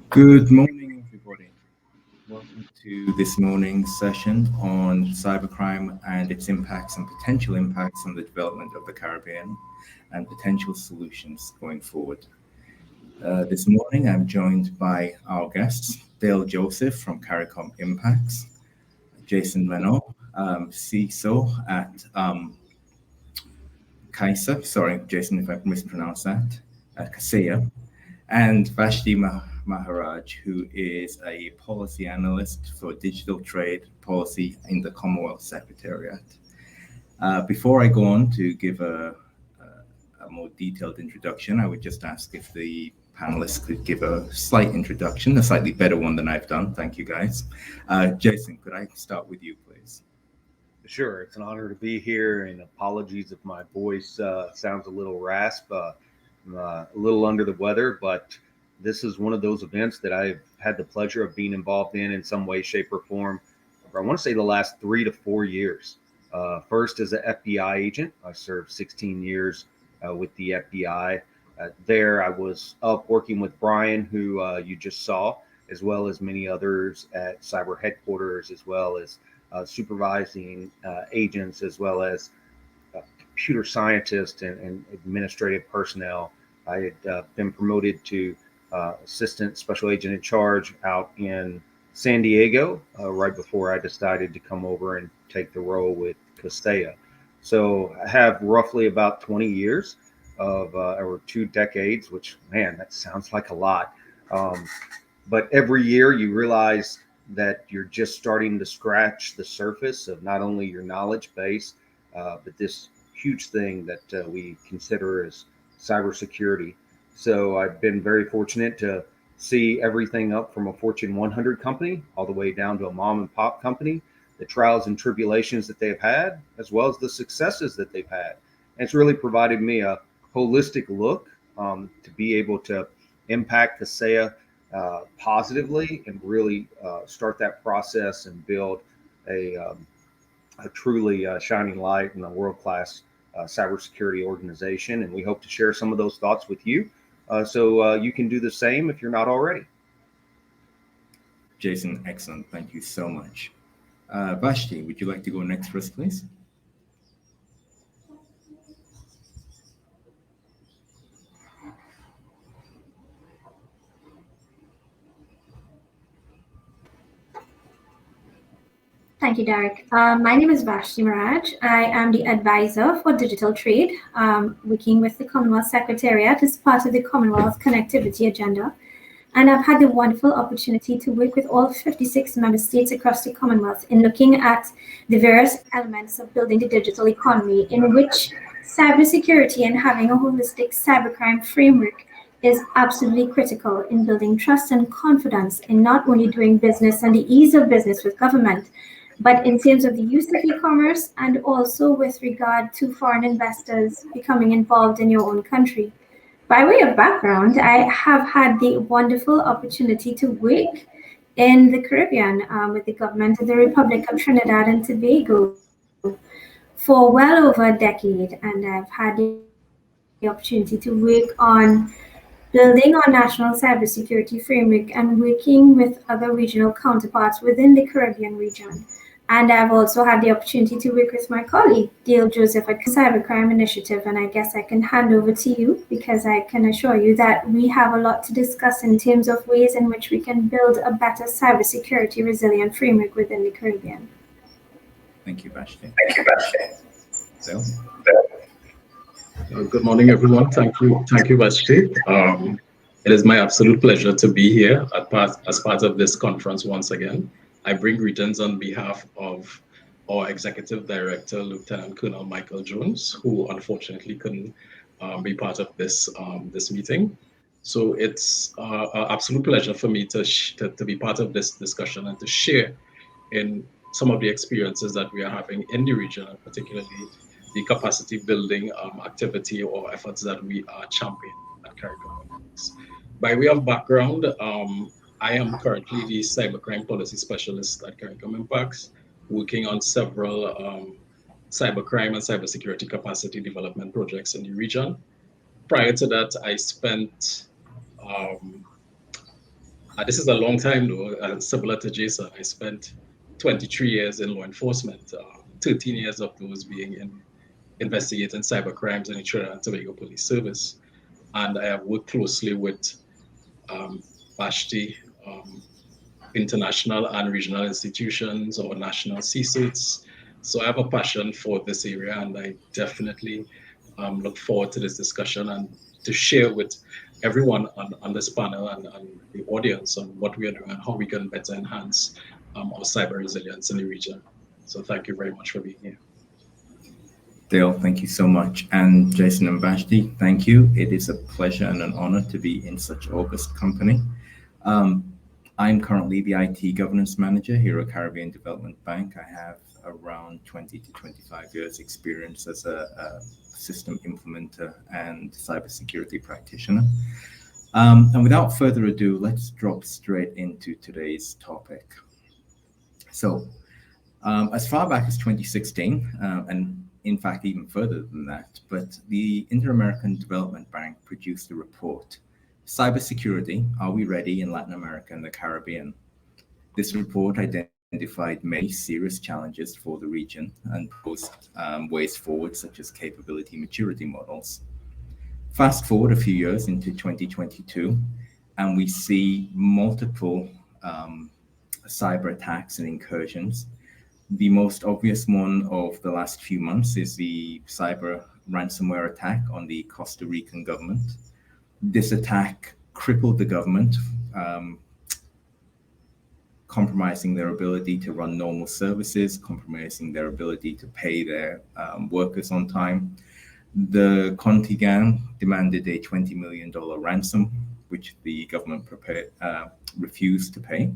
Good morning, everybody. Welcome to this morning's session on cybercrime and its impacts and potential impacts on the development of the Caribbean and potential solutions going forward. This morning, I'm joined by our guests, Dale Joseph from CARICOM IMPACS, Jason Manar, CISO at Kaseya, sorry, Jason, if I mispronounced that, at Kaseya, and Vashti Maharaj, who is a policy analyst for digital trade policy in the Commonwealth Secretariat. Before I go on to give a more detailed introduction, I would just ask if the panelists could give a slight introduction, a slightly better one than I've done. Thank you, guys. Jason, could I start with you, please? Sure, it's an honor to be here, and apologies if my voice sounds a little rasp. I'm a little under the weather, but this is one of those events that I've had the pleasure of being involved in some way, shape, or form. I want to say the last 3 to 4 years. First as an FBI agent, I served 16 years with the FBI. There I was up working with Brian, who you just saw, as well as many others at cyber headquarters, as well as supervising agents, as well as computer scientists and administrative personnel. I had been promoted to assistant special agent in charge out in San Diego right before I decided to come over and take the role with Kaseya. So I have roughly about 20 years of, or 2 decades, which, man, that sounds like a lot. But every year you realize that you're just starting to scratch the surface of not only your knowledge base, but this huge thing that we consider as cybersecurity. So I've been very fortunate to see everything up from a Fortune 100 company all the way down to a mom and pop company, the trials and tribulations that they've had, as well as the successes that they've had. And it's really provided me a holistic look to be able to impact Kaseya positively and really start that process and build a truly shining light in a world-class cybersecurity organization. And we hope to share some of those thoughts with you so you can do the same if you're not already. Jason, excellent. Thank you so much. Vashti, would you like to go next for us, please? Thank you, Derick. My name is Vashti Maharaj. I am the advisor for digital trade, working with the Commonwealth Secretariat as part of the Commonwealth connectivity agenda. And I've had the wonderful opportunity to work with all 56 member states across the Commonwealth in looking at the various elements of building the digital economy, in which cybersecurity and having a holistic cybercrime framework is absolutely critical in building trust and confidence in not only doing business and the ease of business with government, but in terms of the use of e-commerce and also with regard to foreign investors becoming involved in your own country. By way of background, I have had the wonderful opportunity to work in the Caribbean with the government of the Republic of Trinidad and Tobago for well over a decade. And I've had the opportunity to work on building our national cybersecurity framework and working with other regional counterparts within the Caribbean region. And I've also had the opportunity to work with my colleague, Dale Joseph, at the Cybercrime Initiative. And I guess I can hand over to you because I can assure you that we have a lot to discuss in terms of ways in which we can build a better cybersecurity resilient framework within the Caribbean. Thank you, Vashti. Thank you, Vashti. So, good morning, everyone. Thank you, Vashti. It is my absolute pleasure to be here as part of this conference once again. I bring greetings on behalf of our Executive Director, Lieutenant Colonel Michael Jones, who unfortunately couldn't be part of this meeting. So it's an absolute pleasure for me to be part of this discussion and to share in some of the experiences that we are having in the region, and particularly the capacity building activity or efforts that we are championing at CARICOM. By way of background, I am currently the cybercrime policy specialist at CARICOM IMPACS, working on several cybercrime and cybersecurity capacity development projects in the region. Prior to that, I spent This is a long time though, similar to Jason. I spent 23 years in law enforcement, 13 years of those being in investigating cyber crimes in the Trinidad and Tobago Police Service. And I have worked closely with Vashti, international and regional institutions or national C-suites. So I have a passion for this area, and I definitely look forward to this discussion and to share with everyone on this panel and the audience on what we are doing and how we can better enhance our cyber resilience in the region. So thank you very much for being here. Dale, thank you so much. And Jason and Vashti, thank you. It is a pleasure and an honor to be in such august company. I'm currently the IT governance manager here at Caribbean Development Bank. I have around 20 to 25 years experience as a system implementer and cybersecurity practitioner. And without further ado, let's drop straight into today's topic. So as far back as 2016, and in fact, even further than that, but the Inter-American Development Bank produced a report, Cybersecurity, Are We Ready in Latin America and the Caribbean? This report identified many serious challenges for the region and posed ways forward, such as capability maturity models. Fast forward a few years into 2022, and we see multiple cyber attacks and incursions. The most obvious one of the last few months is the cyber ransomware attack on the Costa Rican government. This attack crippled the government, compromising their ability to run normal services, compromising their ability to pay their workers on time. The Conti gang demanded a $20 million ransom, which the government refused to pay.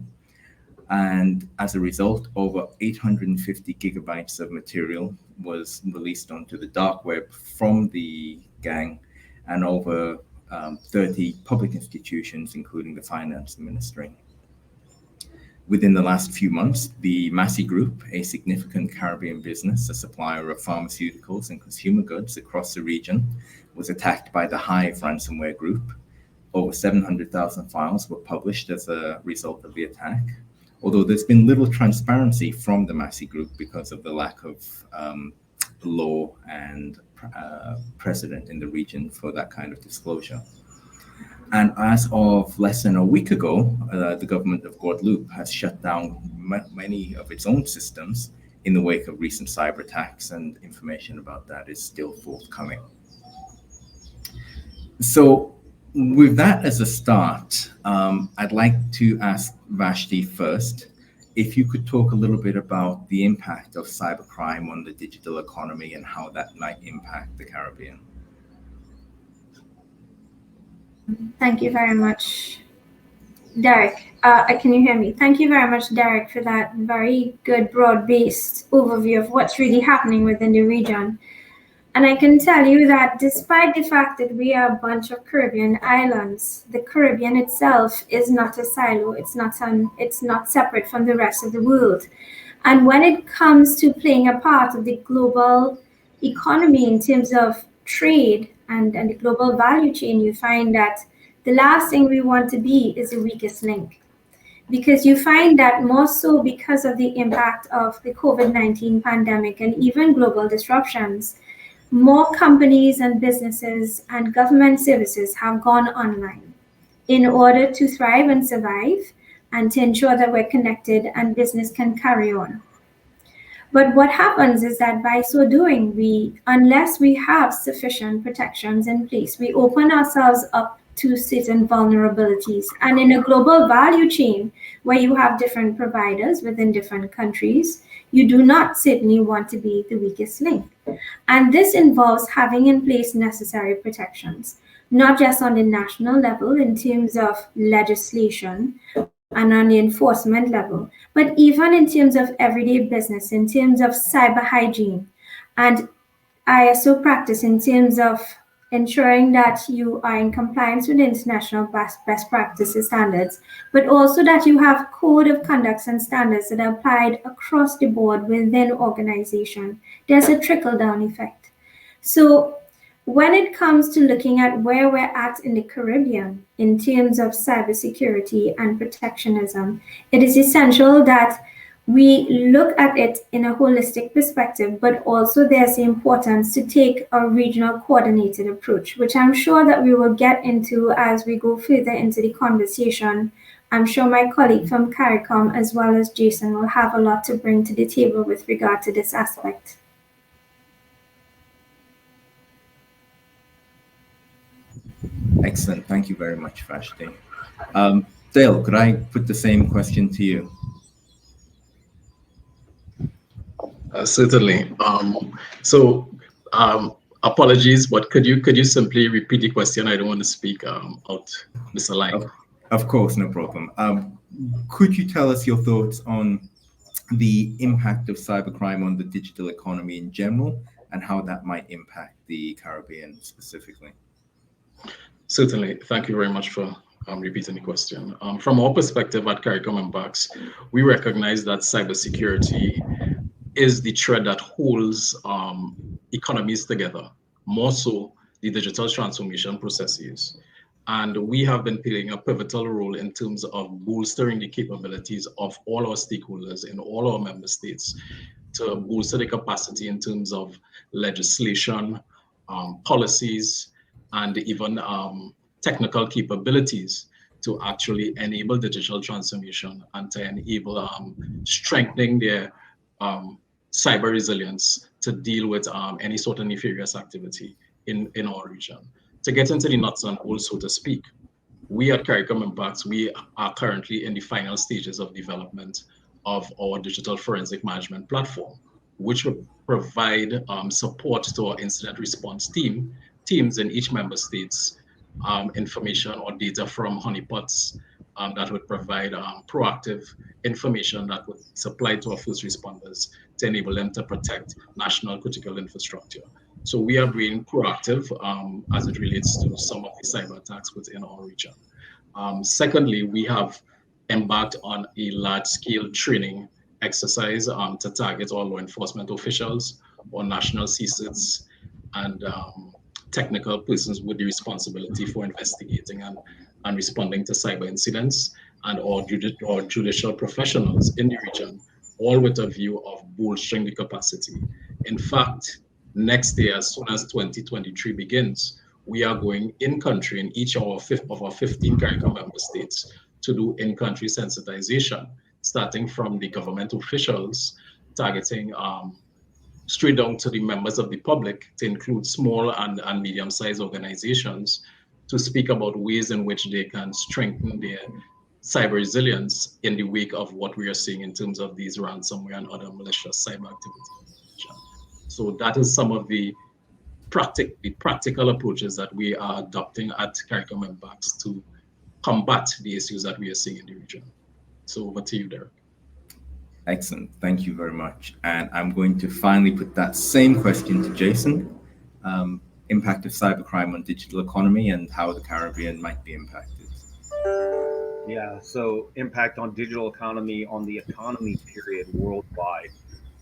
And as a result, over 850 gigabytes of material was released onto the dark web from the gang, and over 30 public institutions, including the finance ministry. Within the last few months, the Massey Group, a significant Caribbean business, a supplier of pharmaceuticals and consumer goods across the region, was attacked by the Hive ransomware group. Over 700,000 files were published as a result of the attack, although there's been little transparency from the Massey Group because of the lack of law and precedent in the region for that kind of disclosure. And as of less than a week ago, the government of Guadeloupe has shut down many of its own systems in the wake of recent cyber attacks, and information about that is still forthcoming. So with that as a start, I'd like to ask Vashti first, if you could talk a little bit about the impact of cybercrime on the digital economy and how that might impact the Caribbean. Thank you very much, Derick. Can you hear me? Thank you very much, Derick, for that very good broad-based overview of what's really happening within the region. And I can tell you that despite the fact that we are a bunch of Caribbean islands, the Caribbean itself is not a silo. It's not separate from the rest of the world. And when it comes to playing a part of the global economy in terms of trade and the global value chain, you find that the last thing we want to be is the weakest link. Because you find that more so because of the impact of the COVID-19 pandemic and even global disruptions, more companies and businesses and government services have gone online in order to thrive and survive and to ensure that we're connected and business can carry on. But what happens is that by so doing, unless we have sufficient protections in place, we open ourselves up to certain vulnerabilities. And in a global value chain where you have different providers within different countries, you do not certainly want to be the weakest link. And this involves having in place necessary protections, not just on the national level in terms of legislation and on the enforcement level, but even in terms of everyday business, in terms of cyber hygiene and ISO practice, in terms of ensuring that you are in compliance with international best practices standards, but also that you have code of conducts and standards that are applied across the board within organization. There's a trickle-down effect. So when it comes to looking at where we're at in the Caribbean in terms of cybersecurity and protectionism, it is essential that we look at it in a holistic perspective, but also there's the importance to take a regional coordinated approach, which I'm sure that we will get into as we go further into the conversation. I'm sure my colleague from CARICOM as well as Jason will have a lot to bring to the table with regard to this aspect. Excellent. Thank you very much, Vashti. Dale, could I put the same question to you? Certainly. Apologies, but could you simply repeat the question? I don't want to speak out misaligned. Of course, no problem. Could you tell us your thoughts on the impact of cybercrime on the digital economy in general and how that might impact the Caribbean specifically? Certainly. Thank you very much for repeating the question. From our perspective at CARICOM IMPACS, we recognize that cybersecurity is the thread that holds economies together, more so the digital transformation processes. And we have been playing a pivotal role in terms of bolstering the capabilities of all our stakeholders in all our member states to bolster the capacity in terms of legislation, policies, and even technical capabilities to actually enable digital transformation and to enable strengthening their cyber resilience to deal with any sort of nefarious activity in our region. To get into the nuts and bolts, so to speak, we at CARICOM IMPACS, we are currently in the final stages of development of our digital forensic management platform, which will provide support to our incident response teams in each member states, information or data from honeypots that would provide proactive information that would supply to our first responders to enable them to protect national critical infrastructure. So we are being proactive as it relates to some of the cyber attacks within our region. Secondly, we have embarked on a large-scale training exercise to target all law enforcement officials or national CSIDs and technical persons with the responsibility for investigating and responding to cyber incidents, and all judicial professionals in the region, all with a view of bolstering the capacity. In fact, next year, as soon as 2023 begins, we are going in-country in each of our 15 CARICOM member states to do in-country sensitization, starting from the government officials, targeting straight down to the members of the public, to include small and medium-sized organizations, to speak about ways in which they can strengthen their cyber resilience in the wake of what we are seeing in terms of these ransomware and other malicious cyber activities. So that is some of the practical approaches that we are adopting at CARICOM IMPACS to combat the issues that we are seeing in the region. So over to you, Derick. Excellent. Thank you very much. And I'm going to finally put that same question to Jason. Impact of cybercrime on digital economy and how the Caribbean might be impacted. Yeah, so impact on digital economy, on the economy period worldwide.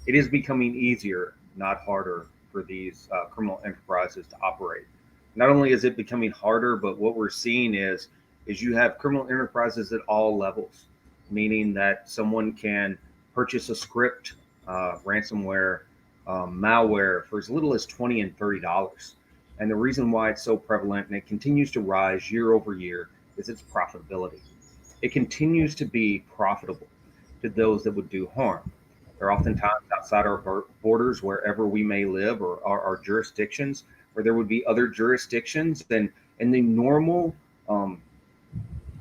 It is becoming easier, not harder, for these criminal enterprises to operate. Not only is it becoming harder, but what we're seeing is you have criminal enterprises at all levels, meaning that someone can purchase a script, ransomware, malware for as little as $20 and $30. And the reason why it's so prevalent and it continues to rise year over year is its profitability. It continues to be profitable to those that would do harm. They're oftentimes outside our borders, wherever we may live, or our jurisdictions, where there would be other jurisdictions, and the normal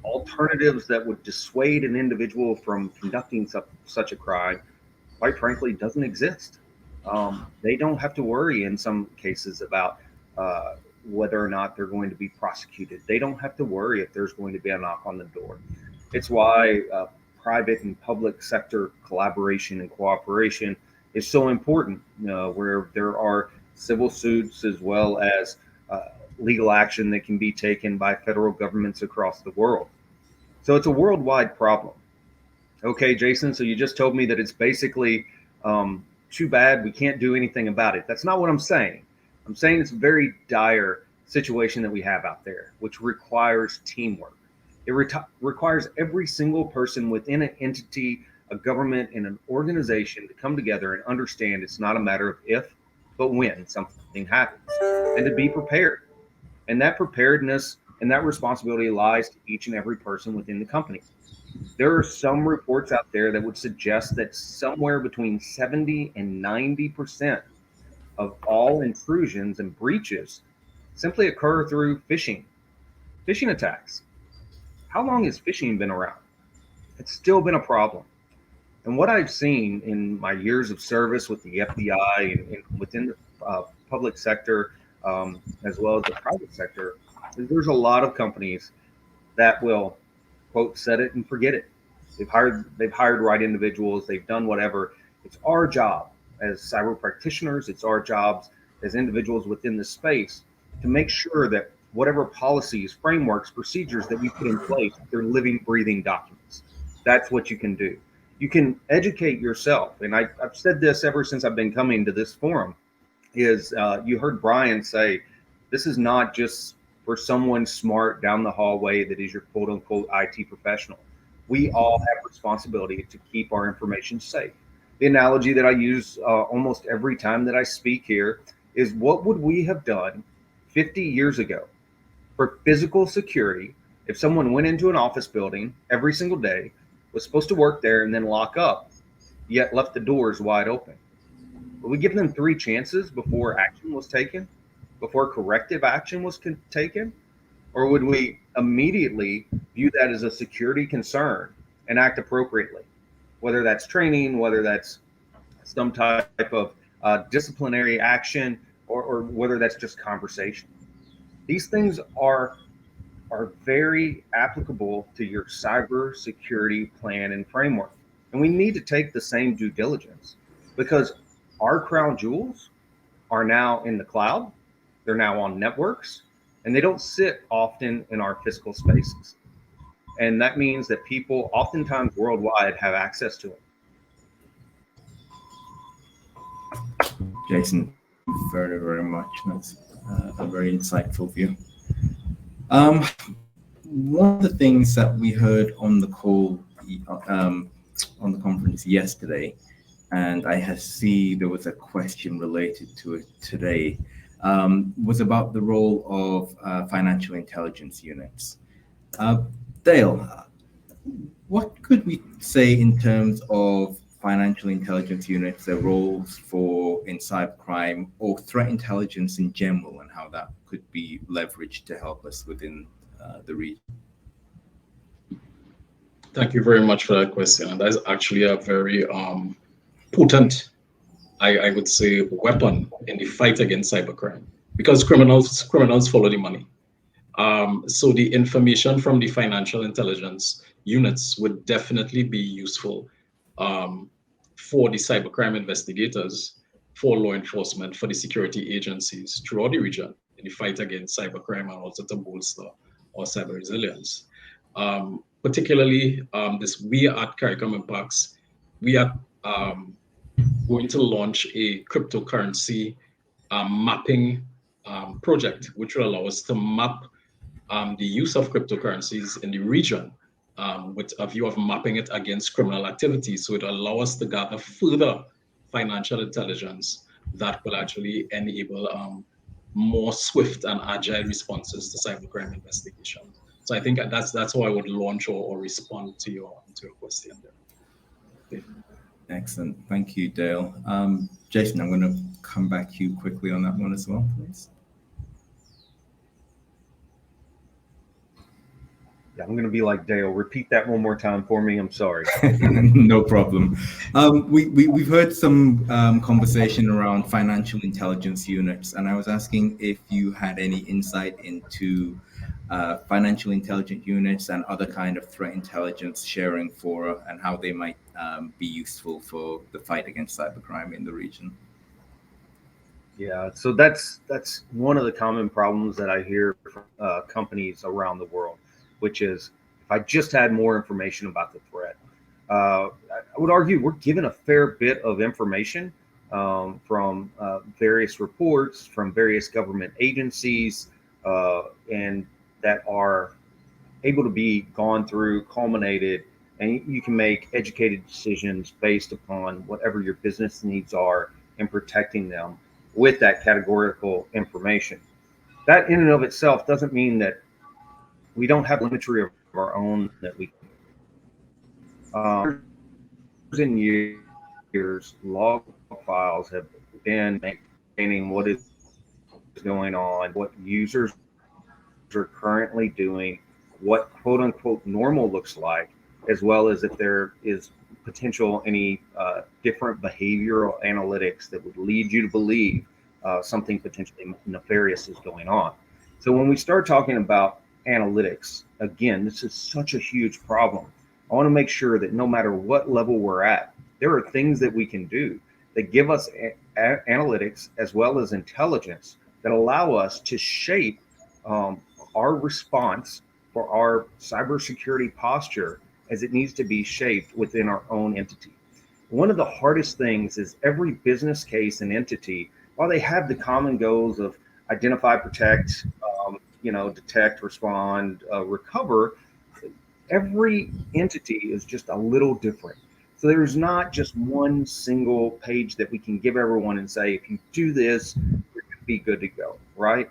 alternatives that would dissuade an individual from conducting such a crime, quite frankly, doesn't exist. They don't have to worry in some cases about whether or not they're going to be prosecuted. They don't have to worry if there's going to be a knock on the door. It's why private and public sector collaboration and cooperation is so important, where there are civil suits as well as legal action that can be taken by federal governments across the world. So it's a worldwide problem. Okay, Jason, so you just told me that it's basically too bad we can't do anything about it. That's not what I'm saying. I'm saying it's a very dire situation that we have out there, which requires teamwork. It requires every single person within an entity, a government, and an organization to come together and understand it's not a matter of if, but when something happens, and to be prepared. And that preparedness and that responsibility lies to each and every person within the company. There are some reports out there that would suggest that somewhere between 70 and 90% of all intrusions and breaches simply occur through phishing attacks. How long has phishing been around? It's still been a problem. And what I've seen in my years of service with the FBI and within the public sector, as well as the private sector, is there's a lot of companies that will, quote, set it and forget it. They've hired right individuals. They've done whatever. It's our job as cyber practitioners. It's our jobs as individuals within the space to make sure that whatever policies, frameworks, procedures that we put in place, they're living, breathing documents. That's what you can do. You can educate yourself. And I've said this ever since I've been coming to this forum, is you heard Brian say, this is not just for someone smart down the hallway that is your quote unquote IT professional. We all have responsibility to keep our information safe. The analogy that I use almost every time that I speak here is, what would we have done 50 years ago for physical security if someone went into an office building every single day, was supposed to work there and then lock up, yet left the doors wide open? Would we give them 3 chances before action was taken, before corrective action was taken? Or would we immediately view that as a security concern and act appropriately? Whether that's training, whether that's some type of disciplinary action, or whether that's just conversation. These things are very applicable to your cyber security plan and framework. And we need to take the same due diligence, because our crown jewels are now in the cloud. They're now on networks, and they don't sit often in our physical spaces. And that means that people oftentimes worldwide have access to them. Jason, very, very much. That's a very insightful view. One of the things that we heard on the call, on the conference yesterday, and I see there was a question related to it today, was about the role of financial intelligence units. Dale, what could we say in terms of financial intelligence units, their roles in cybercrime or threat intelligence in general, and how that could be leveraged to help us within the region? Thank you very much for that question. And that's actually a very potent, I would say, weapon in the fight against cybercrime, because criminals follow the money. So the information from the financial intelligence units would definitely be useful for the cybercrime investigators, for law enforcement, for the security agencies throughout the region in the fight against cybercrime, and also to bolster our cyber resilience. Particularly, we at CARICOM IMPACS, we are going to launch a cryptocurrency mapping project, which will allow us to map the use of cryptocurrencies in the region with a view of mapping it against criminal activities. So it will allow us to gather further financial intelligence that will actually enable more swift and agile responses to cybercrime investigation. So I think that's how I would launch or respond to your question there. Okay. Excellent. Thank you, Dale. Jason, I'm going to come back to you quickly on that one as well, please. Yeah, I'm going to be like Dale. Repeat that one more time for me. I'm sorry. No problem. We've heard some conversation around financial intelligence units, and I was asking if you had any insight into financial intelligence units and other kind of threat intelligence sharing fora, and how they might be useful for the fight against cybercrime in the region. Yeah, so that's one of the common problems that I hear from companies around the world, which is, if I just had more information about the threat. I would argue we're given a fair bit of information from various reports from various government agencies, and that are able to be gone through, culminated, and you can make educated decisions based upon whatever your business needs are and protecting them with that categorical information. That in and of itself doesn't mean that we don't have imagery of our own that we in years, log files have been maintaining what is going on, what users are currently doing, what quote unquote normal looks like, as well as if there is potential any different behavioral analytics that would lead you to believe something potentially nefarious is going on. So when we start talking about analytics, again, this is such a huge problem. I want to make sure that no matter what level we're at, there are things that we can do that give us analytics as well as intelligence that allow us to shape our response for our cybersecurity posture as it needs to be shaped within our own entity. One of the hardest things is every business case and entity, while they have the common goals of identify, protect, detect, respond, recover, every entity is just a little different. So there's not just one single page that we can give everyone and say, if you do this, you're going to be good to go, right?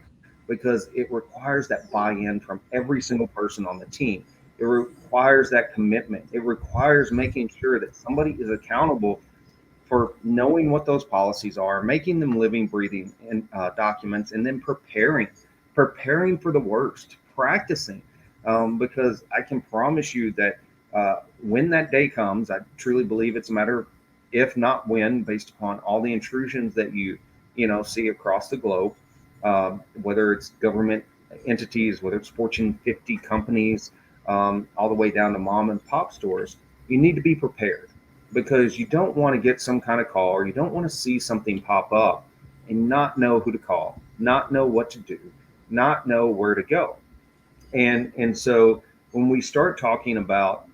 Because it requires that buy-in from every single person on the team. It requires that commitment. It requires making sure that somebody is accountable for knowing what those policies are, making them living, breathing documents, and then preparing for the worst, practicing. Because I can promise you that when that day comes, I truly believe it's a matter of if not when, based upon all the intrusions that you see across the globe, whether it's government entities, whether it's Fortune 50 companies, all the way down to mom and pop stores, you need to be prepared, because you don't want to get some kind of call, or you don't want to see something pop up and not know who to call, not know what to do, not know where to go. And so when we start talking about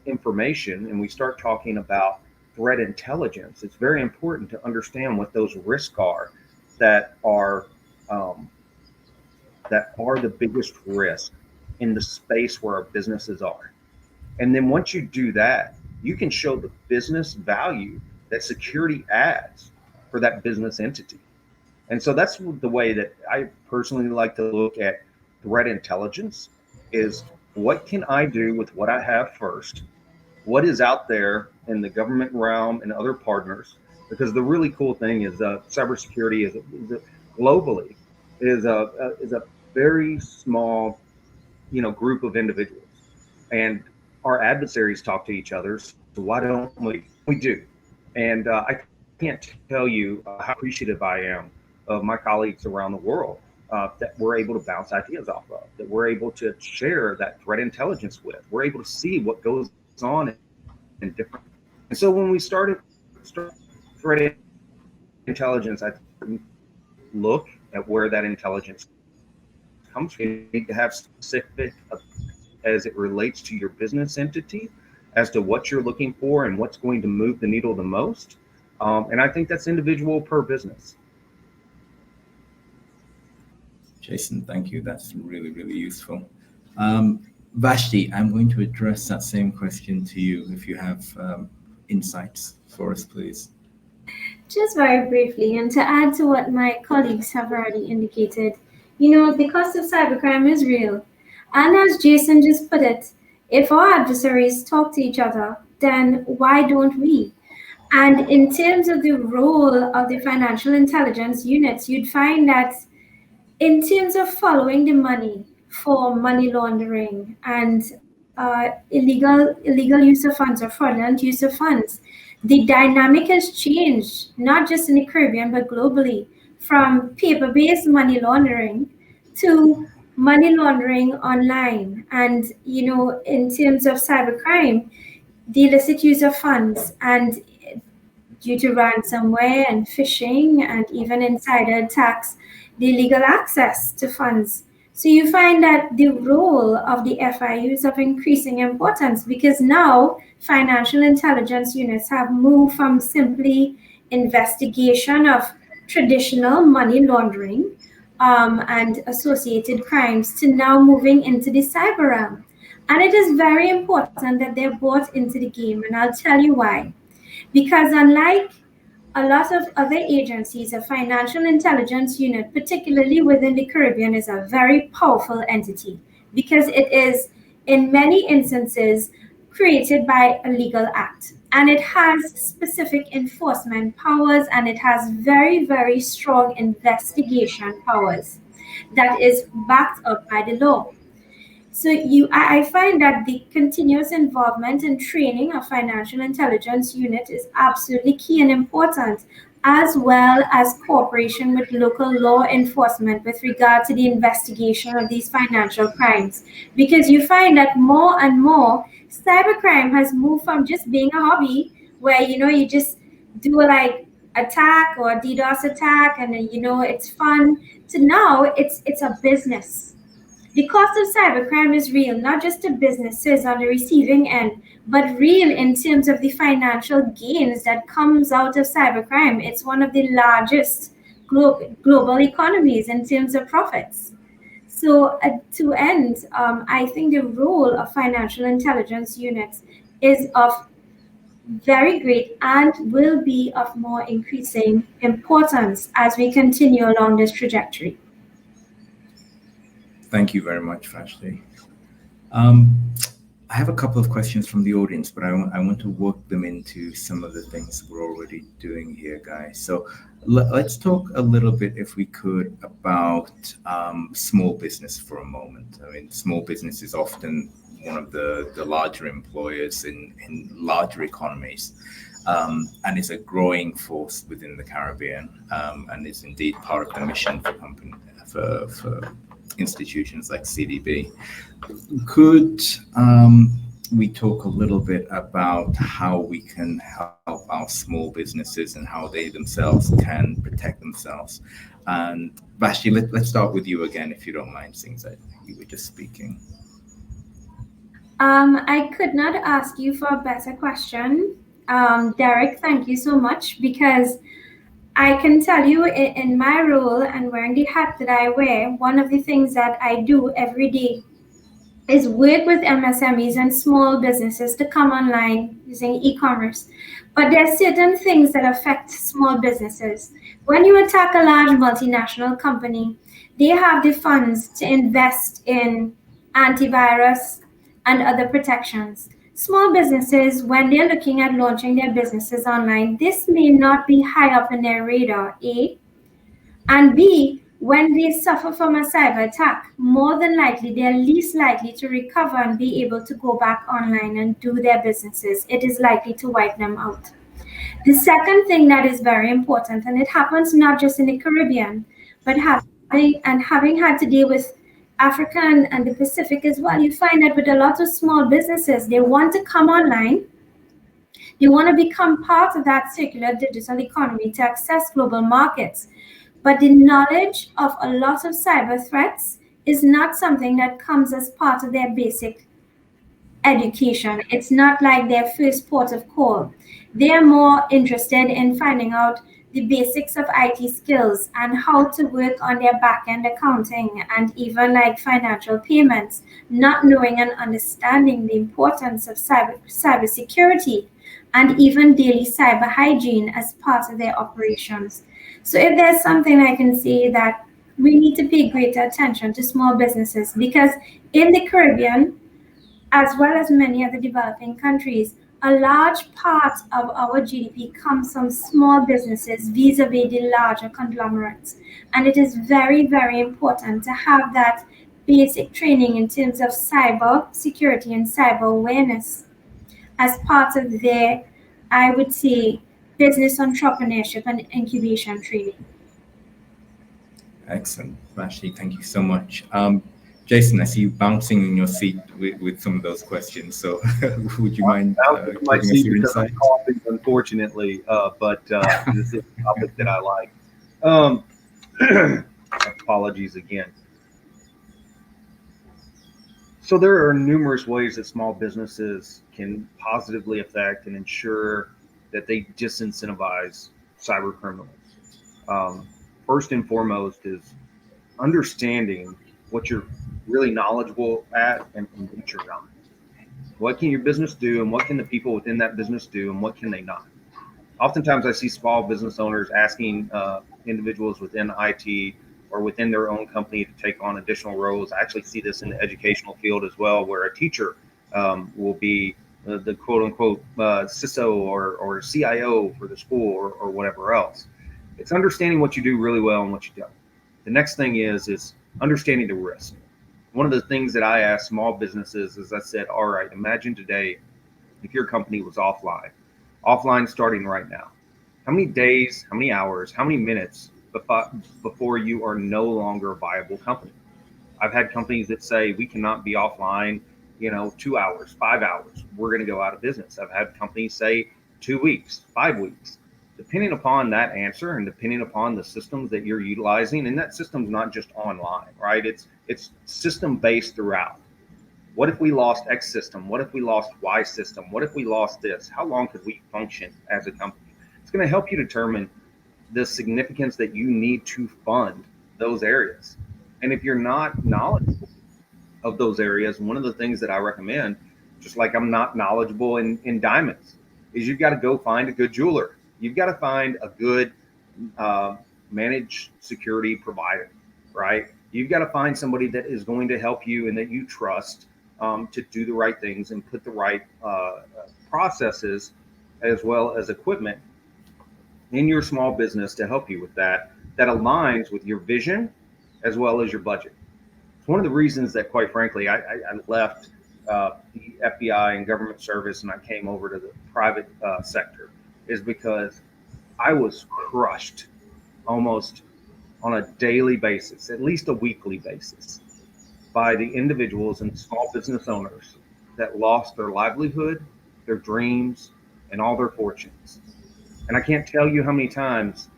information and we start talking about threat intelligence, it's very important to understand what those risks are that are the biggest risk in the space where our businesses are. And then once you do that, you can show the business value that security adds for that business entity. And so that's the way that I personally like to look at threat intelligence, is what can I do with what I have first? What is out there in the government realm and other partners? Because the really cool thing is cybersecurity is globally is a very small group of individuals, and our adversaries talk to each other. So why don't we? We do. And I can't tell you how appreciative I am of my colleagues around the world that we're able to bounce ideas off of, that we're able to share that threat intelligence with. We're able to see what goes on in different. And so when we started threat intelligence, I look at where that intelligence comes from. You need to have specific as it relates to your business entity as to what you're looking for and what's going to move the needle the most. And I think that's individual per business. Jason, thank you. That's really, really useful. Vashti, I'm going to address that same question to you. If you have insights for us, please. Just very briefly, and to add to what my colleagues have already indicated, the cost of cybercrime is real. And as Jason just put it, if our adversaries talk to each other, then why don't we? And in terms of the role of the financial intelligence units, you'd find that in terms of following the money for money laundering and illegal use of funds or fraudulent use of funds, the dynamic has changed, not just in the Caribbean, but globally, from paper-based money laundering to money laundering online. And, in terms of cybercrime, the illicit use of funds, and due to ransomware and phishing and even insider attacks, the illegal access to funds. So you find that the role of the FIU is of increasing importance, because now financial intelligence units have moved from simply investigation of traditional money laundering and associated crimes to now moving into the cyber realm. And it is very important that they're brought into the game, and I'll tell you why. Because unlike a lot of other agencies, a financial intelligence unit, particularly within the Caribbean, is a very powerful entity because it is, in many instances, created by a legal act. And it has specific enforcement powers, and it has very, very strong investigation powers that is backed up by the law. So I find that the continuous involvement and training of financial intelligence unit is absolutely key and important, as well as cooperation with local law enforcement with regard to the investigation of these financial crimes. Because you find that more and more cybercrime has moved from just being a hobby where you just do like attack or DDoS attack and then it's fun, to now it's a business. The cost of cybercrime is real, not just to businesses on the receiving end, but real in terms of the financial gains that comes out of cybercrime. It's one of the largest global economies in terms of profits. So to end, I think the role of financial intelligence units is of very great and will be of more increasing importance as we continue along this trajectory. Thank you very much, Vashti. I have a couple of questions from the audience, but I want to work them into some of the things we're already doing here, guys. So let's talk a little bit, if we could, about small business for a moment. I mean, small business is often one of the larger employers in larger economies, and is a growing force within the Caribbean, and is indeed part of the mission for institutions like CDB. Could we talk a little bit about how we can help our small businesses and how they themselves can protect themselves? And Vashti, let's start with you again, if you don't mind, since you were just speaking. I could not ask you for a better question. Derick, thank you so much, because I can tell you in my role and wearing the hat that I wear, one of the things that I do every day is work with MSMEs and small businesses to come online using e-commerce. But there are certain things that affect small businesses. When you attack a large multinational company, they have the funds to invest in antivirus and other protections. Small businesses, when they're looking at launching their businesses online, this may not be high up in their radar, A. And B, when they suffer from a cyber attack, more than likely, they're least likely to recover and be able to go back online and do their businesses. It is likely to wipe them out. The second thing that is very important, and it happens not just in the Caribbean, but having had to deal with Africa and the Pacific as well, you find that with a lot of small businesses, they want to come online. They want to become part of that circular digital economy to access global markets. But the knowledge of a lot of cyber threats is not something that comes as part of their basic education. It's not like their first port of call. They are more interested in finding out the basics of IT skills and how to work on their back-end accounting and even like financial payments, not knowing and understanding the importance of cybersecurity and even daily cyber hygiene as part of their operations. So if there's something I can say, that we need to pay greater attention to small businesses, because in the Caribbean, as well as many other developing countries, a large part of our GDP comes from small businesses vis-a-vis the larger conglomerates. And it is very, very important to have that basic training in terms of cyber security and cyber awareness as part of their, I would say, business entrepreneurship and incubation training. Excellent, Vashti, thank you so much. Jason, I see you bouncing in your seat with some of those questions. So would you mind giving us your insight? Coughing, unfortunately, but this is a topic that I like. Apologies again. So there are numerous ways that small businesses can positively affect and ensure that they disincentivize cyber criminals. First and foremost is understanding what you're really knowledgeable at and what you're not. What can your business do, and what can the people within that business do, and what can they not? Oftentimes I see small business owners asking individuals within IT or within their own company to take on additional roles. I actually see this in the educational field as well, where a teacher will be the quote unquote CISO or CIO for the school or whatever else. It's understanding what you do really well and what you don't. The next thing is understanding the risk. One of the things that I ask small businesses is I said, all right, imagine today if your company was offline starting right now. How many days, how many hours, how many minutes before you are no longer a viable company? I've had companies that say we cannot be offline, 2 hours, 5 hours, we're going to go out of business. I've had companies say 2 weeks, 5 weeks. Depending upon that answer and depending upon the systems that you're utilizing, and that system's not just online, right? It's system based throughout. What if we lost X system? What if we lost Y system? What if we lost this? How long could we function as a company? It's going to help you determine the significance that you need to fund those areas. And if you're not knowledgeable of those areas, one of the things that I recommend, just like I'm not knowledgeable in diamonds, is you've got to go find a good jeweler. You've got to find a good managed security provider, right? You've got to find somebody that is going to help you and that you trust to do the right things and put the right processes as well as equipment in your small business to help you with that aligns with your vision as well as your budget. It's one of the reasons that, quite frankly, I left the FBI and government service and I came over to the private sector, is because I was crushed almost on a daily basis, at least a weekly basis, by the individuals and small business owners that lost their livelihood, their dreams, and all their fortunes. And I can't tell you how many times,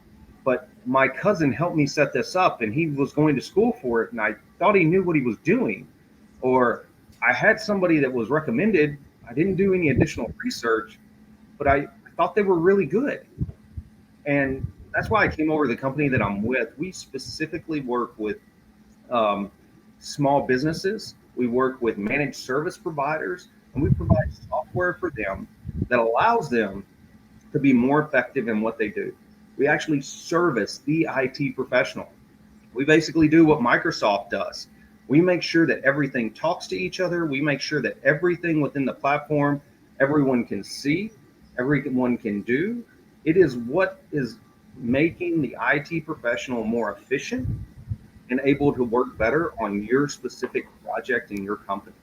but my cousin helped me set this up and he was going to school for it and I thought he knew what he was doing. Or I had somebody that was recommended. I didn't do any additional research, but I thought they were really good. And that's why I came over to the company that I'm with. We specifically work with small businesses. We work with managed service providers, and we provide software for them that allows them to be more effective in what they do. We actually service the IT professional. We basically do what Microsoft does. We make sure that everything talks to each other. We make sure that everything within the platform, everyone can see, everyone can do. It is what is making the IT professional more efficient and able to work better on your specific project in your company.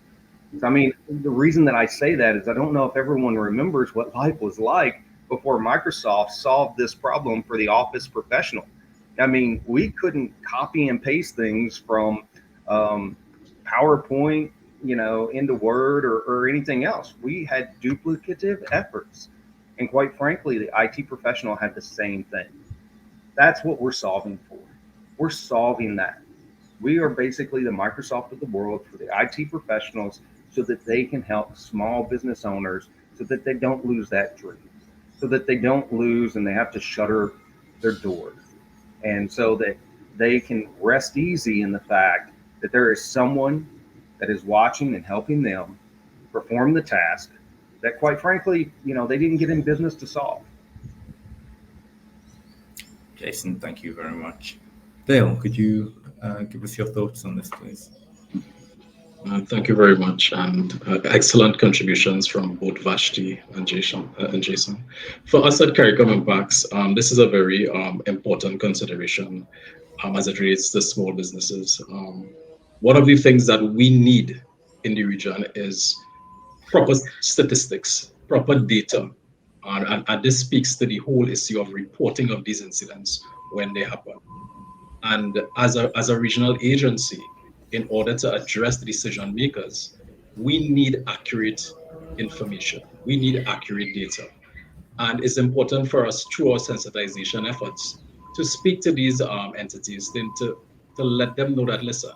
So, I mean, the reason that I say that is I don't know if everyone remembers what life was like before Microsoft solved this problem for the office professional. I mean, we couldn't copy and paste things from PowerPoint, into Word or anything else. We had duplicative efforts. And quite frankly, the IT professional had the same thing. That's what we're solving for. We're solving that. We are basically the Microsoft of the world for the IT professionals so that they can help small business owners so that they don't lose that dream, so that they don't lose and they have to shutter their doors. And so that they can rest easy in the fact that there is someone that is watching and helping them perform the task that, quite frankly, they didn't get in business to solve. Jason, thank you very much. Dale, could you give us your thoughts on this, please? Thank you very much, and excellent contributions from both Vashti and Jason. For us at CARICOM IMPACS, this is a very important consideration as it relates to small businesses. One of the things that we need in the region is proper statistics, proper data, and this speaks to the whole issue of reporting of these incidents when they happen. And as a regional agency, in order to address the decision makers, we need accurate information. We need accurate data. And it's important for us through our sensitization efforts to speak to these entities, then to let them know that, listen,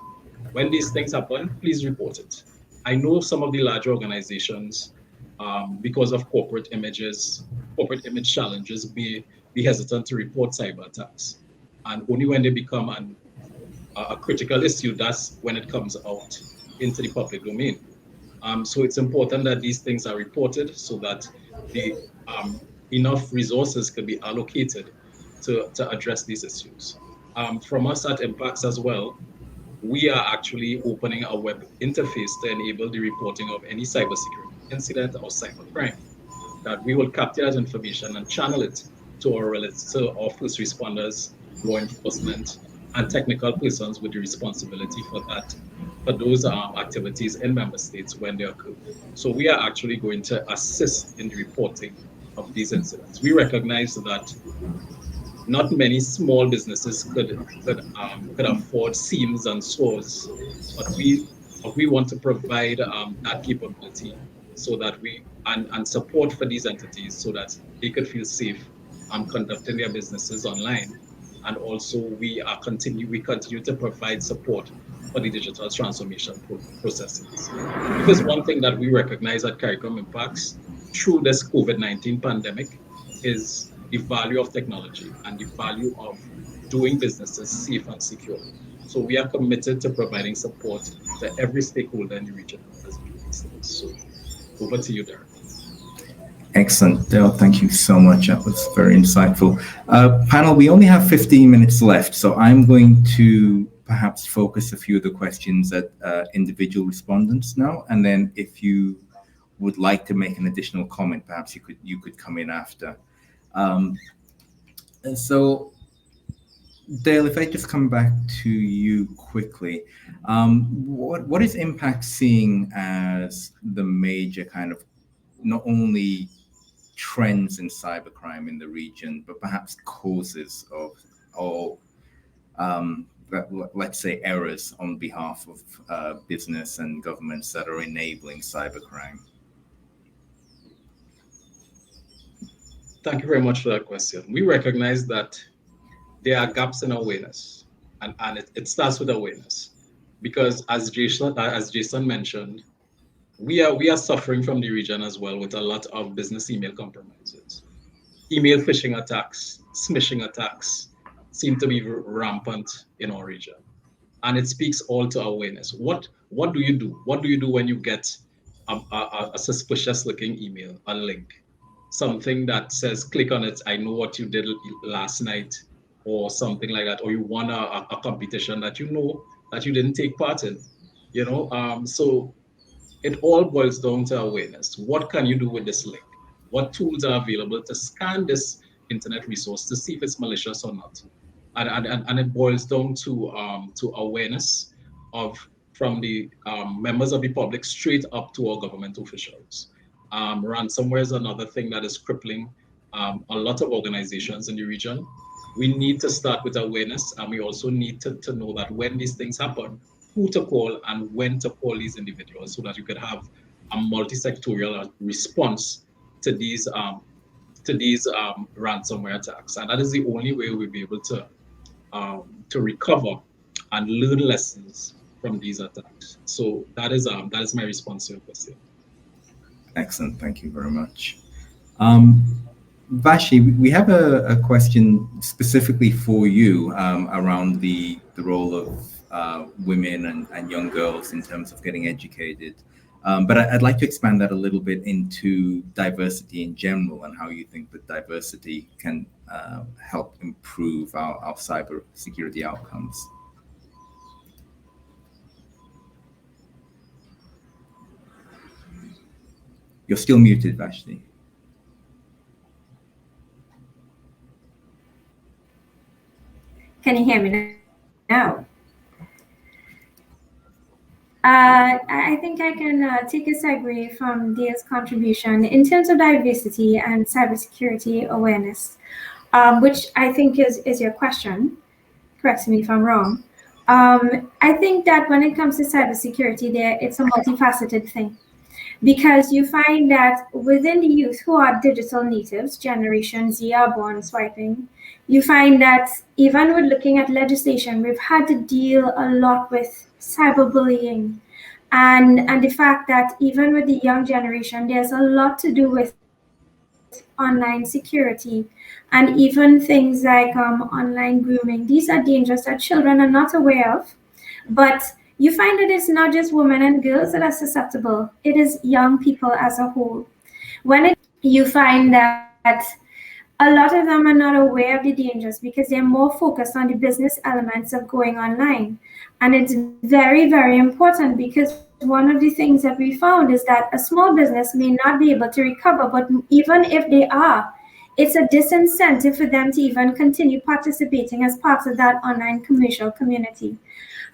when these things happen, please report it. I know some of the larger organizations, because of corporate image challenges, may be hesitant to report cyber attacks. And only when they become a critical issue, that's when it comes out into the public domain. So it's important that these things are reported so that the enough resources can be allocated to address these issues. From us at IMPACS as well, we are actually opening a web interface to enable the reporting of any cybersecurity incident or cybercrime. That we will capture that information and channel it to our first responders, law enforcement, and technical persons with the responsibility for that, for those activities in member states when they occur. So we are actually going to assist in the reporting of these incidents. We recognize that not many small businesses could afford SIEMs and SOARs, but we want to provide that capability so that and support for these entities so that they could feel safe conducting their businesses online. And also we continue to provide support for the digital transformation processes. Because one thing that we recognize at CARICOM IMPACS through this COVID-19 pandemic is the value of technology and the value of doing businesses safe and secure. So we are committed to providing support to every stakeholder in the region as we do these things. So over to you, Derick. Excellent, Dale. Thank you so much. That was very insightful. Panel, we only have 15 minutes left, so I'm going to perhaps focus a few of the questions at individual respondents now, and then if you would like to make an additional comment, perhaps you could come in after. So, Dale, if I just come back to you quickly, what is IMPACS seeing as the major kind of not only trends in cybercrime in the region, but perhaps causes of, or let's say errors on behalf of business and governments that are enabling cybercrime? Thank you very much for that question. We recognize that there are gaps in awareness, and it starts with awareness, because as Jason mentioned, we are suffering from the region as well with a lot of business email compromises. Email phishing attacks, smishing attacks seem to be rampant in our region. And it speaks all to awareness. What do you do? What do you do when you get a suspicious looking email, a link, something that says, click on it, I know what you did last night, or something like that, or you won a competition that you know that you didn't take part in, so it all boils down to awareness. What can you do with this link? What tools are available to scan this internet resource to see if it's malicious or not? And it boils down to awareness from the members of the public straight up to our government officials. Ransomware is another thing that is crippling a lot of organizations in the region. We need to start with awareness, and we also need to know that when these things happen, who to call and when to call these individuals, so that you could have a multi-sectorial response to these ransomware attacks. And that is the only way we'll be able to recover and learn lessons from these attacks. So that is my response to your question. Excellent, thank you very much. Vashti, we have a question specifically for you around the role of women and young girls in terms of getting educated. But I'd like to expand that a little bit into diversity in general and how you think that diversity can help improve our cyber security outcomes. You're still muted, Vashti. Can you hear me now? I think I can take a segue from Dia's contribution in terms of diversity and cybersecurity awareness, which I think is your question. Correct me if I'm wrong. I think that when it comes to cybersecurity, it's a multifaceted thing, because you find that within the youth who are digital natives, Generation Z are born swiping, you find that even with looking at legislation, we've had to deal a lot with cyberbullying, and the fact that even with the young generation, there's a lot to do with online security, and even things like online grooming. These are dangers that children are not aware of, but you find that it's not just women and girls that are susceptible, it is young people as a whole. You find that a lot of them are not aware of the dangers because they're more focused on the business elements of going online. And it's very, very important because one of the things that we found is that a small business may not be able to recover, but even if they are, it's a disincentive for them to even continue participating as part of that online commercial community.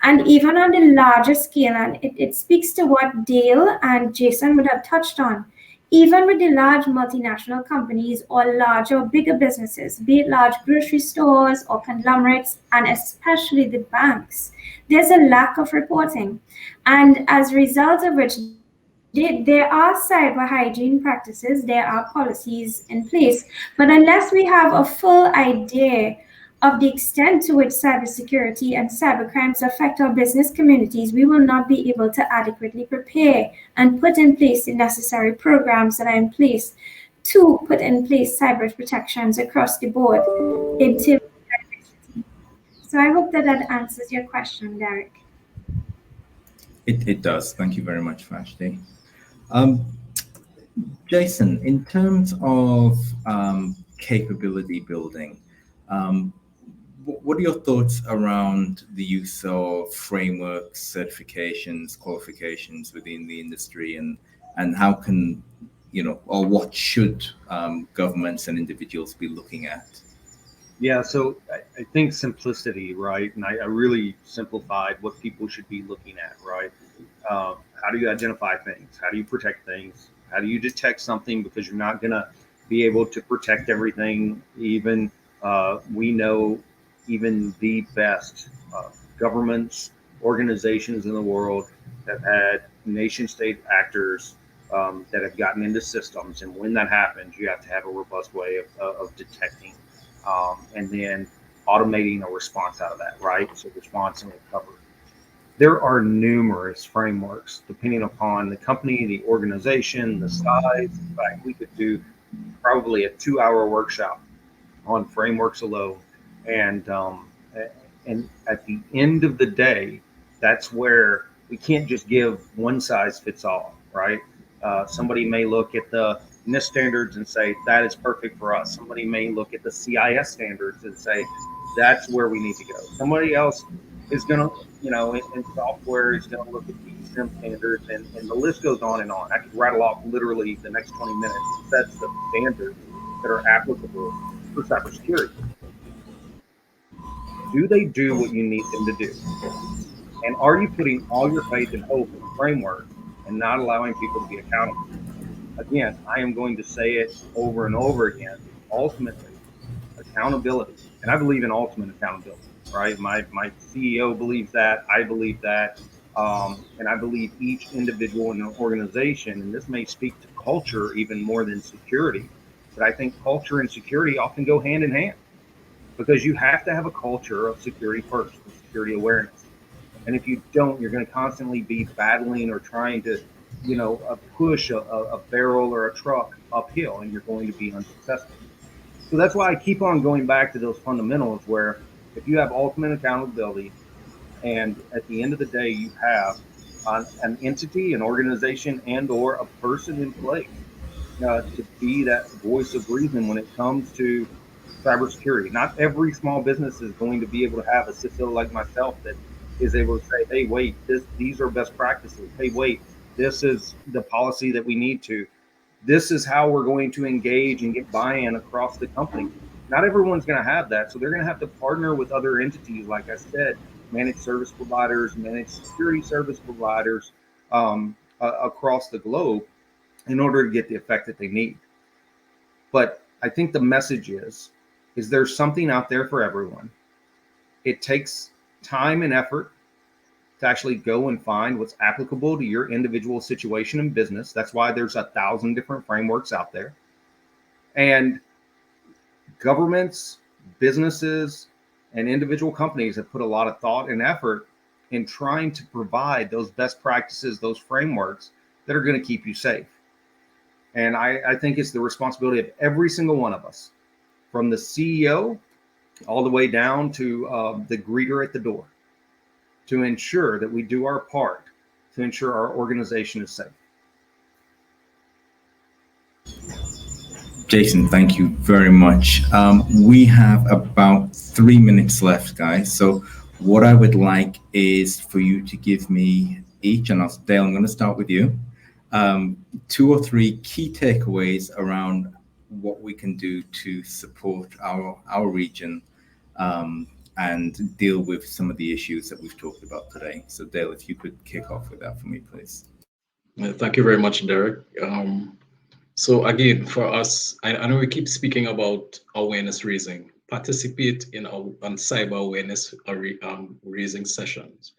And even on the larger scale, and it speaks to what Dale and Jason would have touched on, even with the large multinational companies or larger, bigger businesses, be it large grocery stores or conglomerates, and especially the banks, there's a lack of reporting. And as a result of which, there are cyber hygiene practices, there are policies in place, but unless we have a full idea of the extent to which cybersecurity and cybercrimes affect our business communities, we will not be able to adequately prepare and put in place the necessary programs that are in place to put in place cyber protections across the board in terms of diversity. So I hope that that answers your question, Derick. It does. Thank you very much, Vashti. Jason, in terms of capability building, what are your thoughts around the use of frameworks, certifications, qualifications within the industry, and how can, or what should governments and individuals be looking at? Yeah, so I think simplicity, right? And I really simplified what people should be looking at, right? How do you identify things? How do you protect things? How do you detect something? Because you're not going to be able to protect everything. Even we know even the best governments, organizations in the world have had nation state actors that have gotten into systems. And when that happens, you have to have a robust way of detecting and then automating a response out of that, right? So response and recovery. There are numerous frameworks depending upon the company, the organization, the size. In fact, we could do probably a 2-hour workshop on frameworks alone. And at the end of the day, that's where we can't just give one size fits all, right? Somebody may look at the NIST standards and say that is perfect for us. Somebody may look at the CIS standards and say that's where we need to go. Somebody else is going to, in software is going to look at the SIM standards, and the list goes on and on. I could rattle off literally the next 20 minutes sets of standards that are applicable for cybersecurity. Do they do what you need them to do? And are you putting all your faith and hope in the framework and not allowing people to be accountable? Again, I am going to say it over and over again. Ultimately, accountability, and I believe in ultimate accountability, right? My CEO believes that, I believe that, and I believe each individual in an organization, and this may speak to culture even more than security, but I think culture and security often go hand in hand because you have to have a culture of security first, security awareness. And if you don't, you're going to constantly be battling or trying to push a barrel or a truck uphill, and you're going to be unsuccessful. So that's why I keep on going back to those fundamentals where if you have ultimate accountability and at the end of the day you have an entity, an organization, and or a person in place to be that voice of reason when it comes to cybersecurity. Not every small business is going to be able to have a CISO like myself that is able to say, hey, wait, these are best practices. Hey, wait, this is the policy that we need to. This is how we're going to engage and get buy-in across the company. Not everyone's going to have that. So they're going to have to partner with other entities, like I said, managed service providers, managed security service providers across the globe in order to get the effect that they need. But I think the message is there's something out there for everyone. It takes time and effort to actually go and find what's applicable to your individual situation and business. That's why there's 1,000 different frameworks out there. And governments, businesses, and individual companies have put a lot of thought and effort in trying to provide those best practices, those frameworks that are going to keep you safe. And I think it's the responsibility of every single one of us, from the CEO all the way down to the greeter at the door, to ensure that we do our part to ensure our organization is safe. Jason, thank you very much. We have about 3 minutes left, guys. So what I would like is for you to give me each, and Dale, I'm going to start with you, 2 or 3 key takeaways around what we can do to support our region and deal with some of the issues that we've talked about today. So Dale, if you could kick off with that for me, please. Thank you very much, Derick. So again, for us, I know we keep speaking about awareness raising. Participate in on cyber awareness raising sessions.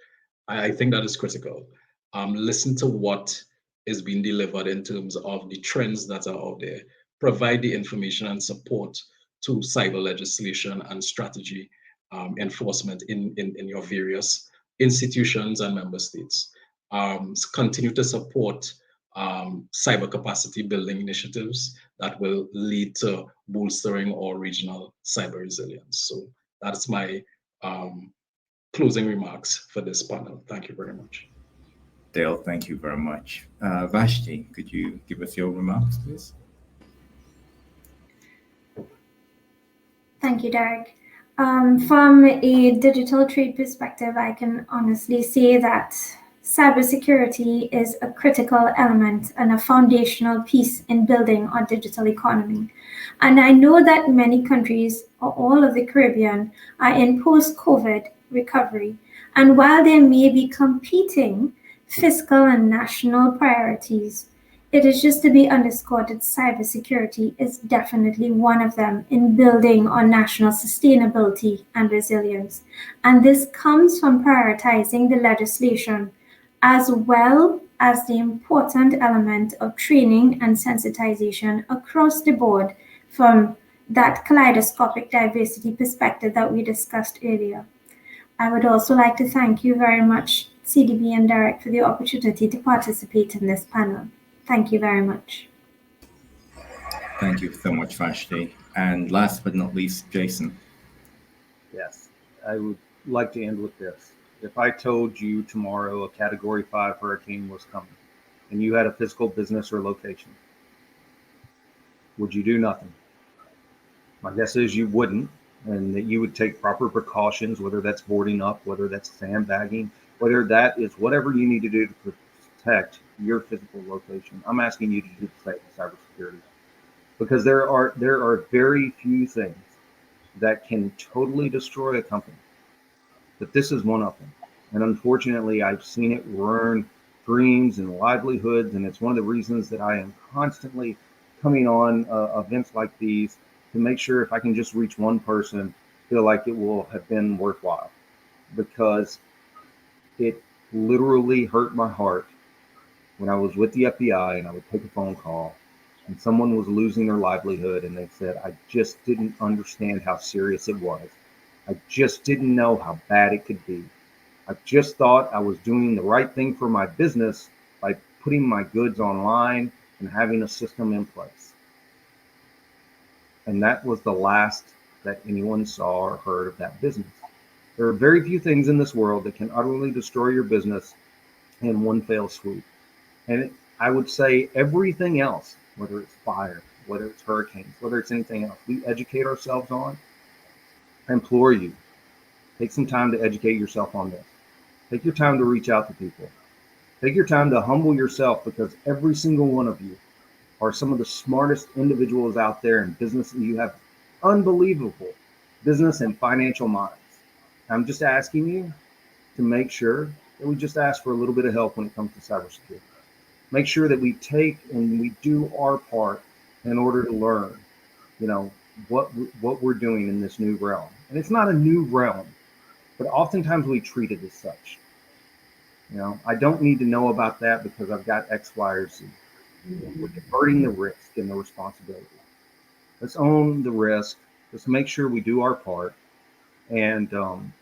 I think that is critical. Listen to what is being delivered in terms of the trends that are out there. Provide the information and support to cyber legislation and strategy enforcement in your various institutions and member states. Continue to support cyber capacity building initiatives that will lead to bolstering our regional cyber resilience. So that's my closing remarks for this panel. Thank you very much. Dale, thank you very much. Vashti, could you give us your remarks, please? Thank you, Derick. From a digital trade perspective, I can honestly say that cybersecurity is a critical element and a foundational piece in building our digital economy. And I know that many countries, or all of the Caribbean, are in post-COVID recovery. And while there may be competing fiscal and national priorities, it is just to be underscored that cybersecurity is definitely one of them in building on national sustainability and resilience. And this comes from prioritizing the legislation as well as the important element of training and sensitization across the board from that kaleidoscopic diversity perspective that we discussed earlier. I would also like to thank you very much, CDB and Derick, for the opportunity to participate in this panel. Thank you very much. Thank you so much, Vashti. And last but not least, Jason. Yes, I would like to end with this. If I told you tomorrow a Category 5 hurricane was coming and you had a physical business or location, would you do nothing? My guess is you wouldn't, and that you would take proper precautions, whether that's boarding up, whether that's sandbagging, whether that is whatever you need to do to protect your physical location. I'm asking you to do the same with cybersecurity, because there are very few things that can totally destroy a company, but this is one of them. And unfortunately, I've seen it ruin dreams and livelihoods, and it's one of the reasons that I am constantly coming on events like these to make sure if I can just reach one person, feel like it will have been worthwhile, because it literally hurt my heart when I was with the FBI and I would take a phone call and someone was losing their livelihood and they said, I just didn't understand how serious it was. I just didn't know how bad it could be. I just thought I was doing the right thing for my business by putting my goods online and having a system in place. And that was the last that anyone saw or heard of that business. There are very few things in this world that can utterly destroy your business in one fell swoop. And I would say everything else, whether it's fire, whether it's hurricanes, whether it's anything else, we educate ourselves on. I implore you, take some time to educate yourself on this. Take your time to reach out to people. Take your time to humble yourself, because every single one of you are some of the smartest individuals out there in business, and you have unbelievable business and financial minds. I'm just asking you to make sure that we just ask for a little bit of help when it comes to cybersecurity. Make sure that we take and we do our part in order to learn, what we're doing in this new realm. And it's not a new realm, but oftentimes we treat it as such. I don't need to know about that because I've got X, Y, or Z. We're diverting the risk and the responsibility. Let's own the risk. Let's make sure we do our part. And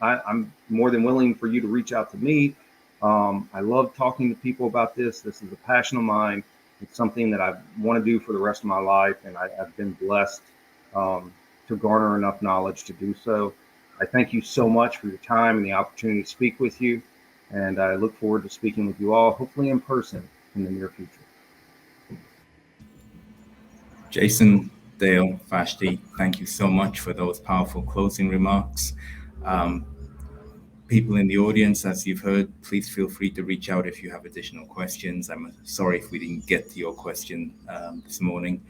I'm more than willing for you to reach out to me. I love talking to people about this. This is a passion of mine. It's something that I want to do for the rest of my life, and I've been blessed to garner enough knowledge to do so. I thank you so much for your time and the opportunity to speak with you, and I look forward to speaking with you all, hopefully in person, in the near future. Jason, Dale, Vashti, thank you so much for those powerful closing remarks. People in the audience, as you've heard, please feel free to reach out if you have additional questions. I'm sorry if we didn't get to your question this morning,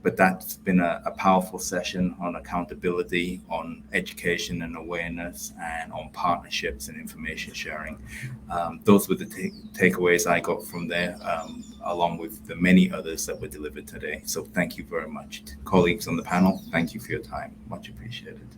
but that's been a powerful session on accountability, on education and awareness, and on partnerships and information sharing. Those were the takeaways I got from there, along with the many others that were delivered today. So thank you very much. Colleagues on the panel, thank you for your time. Much appreciated.